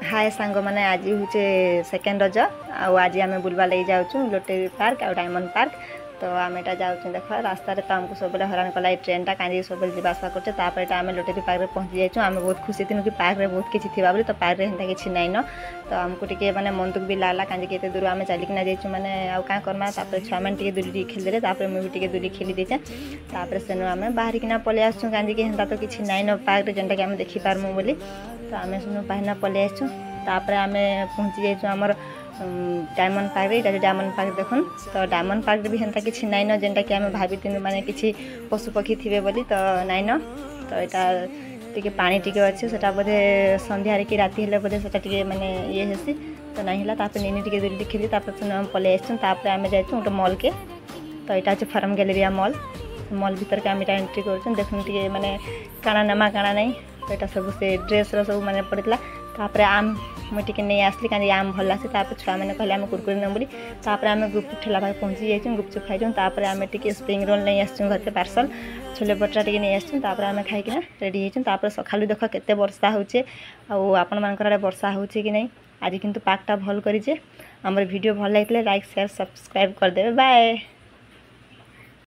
हाय सांग मैंने आज हूँ सेकेंड रज आज आम बुलवा लगे जाऊँ लोटेरी पार्क और डायमंड पार्क। तो आम एटा जाऊँ देख रास्ता तो आमको सब हैरान कला ट्रेनटा कहीं सब जावासा करते आम लोटेरी पार्क में पहुँची जाइए। आम बहुत खुशी थी कि पार्क में बहुत किसी थी तो पार्क में हेन्ता किसी नाइन तो आमको टे मैंने मन दुख भी लागला कहीं एत दूर आम चलिकिना जाइए मैंने आउ क्या करमा छुआ मैंने दूरी खेलदे मुझे दूरी खेली देचे सेनु आम बाहर किना पलि आसुँ कहीं हेन्ता तो किसी नाइन पार्क जेनटा कि आम देखिपारमु बोली तो आम सेनु बाहर पलि आसुँ आम पहुँची जाइए आमर डायमंड पार्क ये डायमंड पार्क देखुन तो डायमंड पार्क भी हेन्ता किसी नाइन जेनटा कि आम भाभी माने किसी पशु पक्षी थे बोली तो नाइन तो यहाँ टी पानी टी अच्छे से बोधे संध्यारे कि राति हेल्ले बोधे से माने ये हेसी तो नहीं है नीनी टी दूरी खेली आम पलि आसुँ आम जाइए गोटे मॉल के तो यहाँ हूँ फार्म गैलेरिया मॉल मॉल भीतर के आम एंट्री कर देखुन टे माने काଣା नमा काଣା नहीं तो यहाँ सब से ड्रेस सब माने पड़ता तापर आम मुझे नहीं आसली कहीं आम भल लगे छुआ मैंने कहले आम कुरकुरी नम बोली आम गुपचुप ठेला पाखे पहुँची जाइए गुपचुप खाई आम टे स्प्रिंग रोल नहीं आसुँ घर के पार्सल छोले भटूरा टे नहीं आसुँ आम खाईकिना रेडी होता सका देख केते वर्षा होचे आपण मानकर वर्षा होचे कि नहीं आज किंतु पार्कटा भल करें आमर वीडियो भल लगे लाइक शेयर सब्सक्राइब करदे बाय।